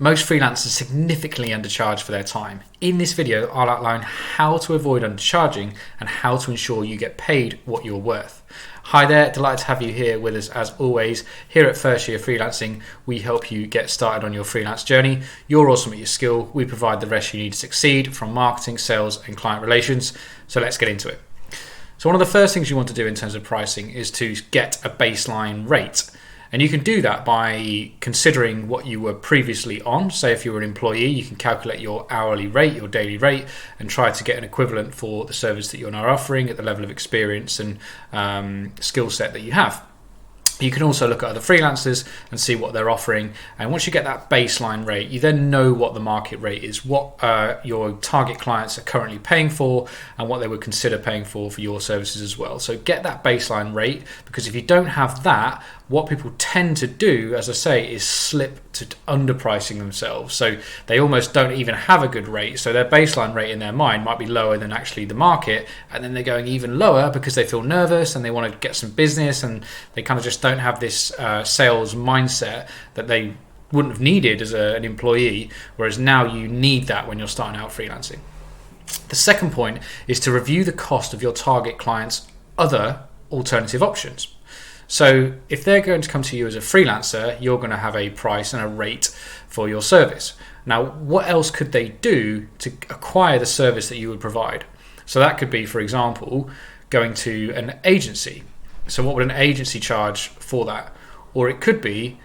Most freelancers significantly undercharge for their time. In this video, I'll outline how to avoid undercharging and how to ensure you get paid what you're worth. Hi there, delighted to have you here with us as always. Here at First Year Freelancing, we help you get started on your freelance journey. You're awesome at your skill. We provide the rest you need to succeed from marketing, sales, and client relations. So let's get into it. So one of the first things you want to do in terms of pricing is to get a baseline rate. And you can do that by considering what you were previously on. Say if you were an employee, you can calculate your hourly rate, your daily rate, and try to get an equivalent for the service that you're now offering at the level of experience and skill set that you have. You can also look at other freelancers and see what they're offering. And once you get that baseline rate, you then know what the market rate is, what your target clients are currently paying for, and what they would consider paying for your services as well. So get that baseline rate, because if you don't have that, what people tend to do, as I say, is slip to underpricing themselves. So they almost don't even have a good rate. So their baseline rate in their mind might be lower than actually the market. And then they're going even lower because they feel nervous and they want to get some business, and they kind of just don't have this sales mindset that they wouldn't have needed as an employee. Whereas now you need that when you're starting out freelancing. The second point is to review the cost of your target clients' other alternative options. So if they're going to come to you as a freelancer, you're going to have a price and a rate for your service. Now, what else could they do to acquire the service that you would provide? So that could be, for example, going to an agency. So what would an agency charge for that? Or it could be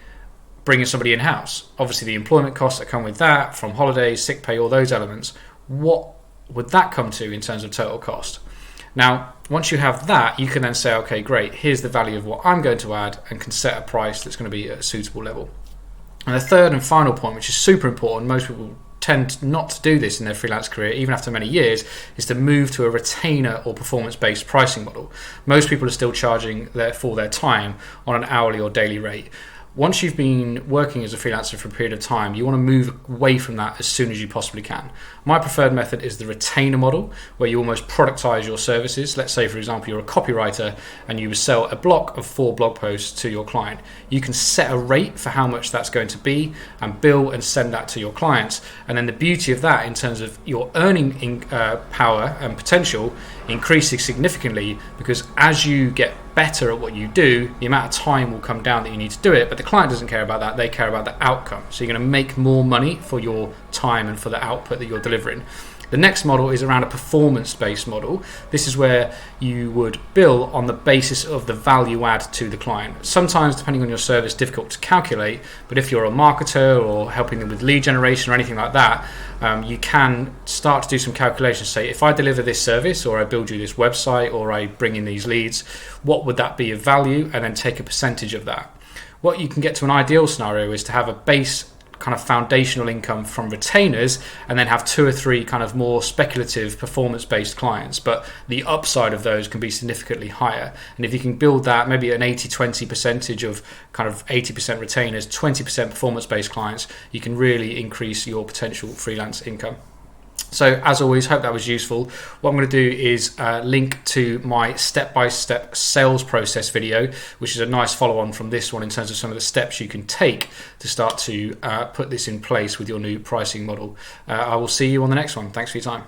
bringing somebody in-house. Obviously, the employment costs that come with that, from holidays, sick pay, all those elements, what would that come to in terms of total cost? Now, once you have that, you can then say, okay, great, here's the value of what I'm going to add, and can set a price that's going to be at a suitable level. And the third and final point, which is super important, most people tend not to do this in their freelance career, even after many years, is to move to a retainer or performance-based pricing model. Most people are still charging for their time on an hourly or daily rate. Once you've been working as a freelancer for a period of time, you want to move away from that as soon as you possibly can. My preferred method is the retainer model, where you almost productize your services. Let's say, for example, you're a copywriter and you sell a block of 4 blog posts to your client. You can set a rate for how much that's going to be and bill and send that to your clients. And then the beauty of that in terms of your earning power and potential increases significantly, because as you get better at what you do, the amount of time will come down that you need to do it, but the client doesn't care about that, they care about the outcome. So you're going to make more money for your time and for the output that you're delivering. The next model is around a performance-based model. This is where you would bill on the basis of the value add to the client. Sometimes, depending on your service, difficult to calculate, but if you're a marketer or helping them with lead generation or anything like that, you can start to do some calculations. Say, if I deliver this service, or I build you this website, or I bring in these leads, what would that be of value? And then take a percentage of that. What you can get to an ideal scenario is to have a base kind of foundational income from retainers, and then have 2 or 3 kind of more speculative performance-based clients, but the upside of those can be significantly higher. And if you can build that, maybe an 80-20 percentage of kind of 80% retainers, 20% performance-based clients, you can really increase your potential freelance income. So as always, hope that was useful. What I'm going to do is link to my step-by-step sales process video, which is a nice follow-on from this one in terms of some of the steps you can take to start to put this in place with your new pricing model. I will see you on the next one. Thanks for your time.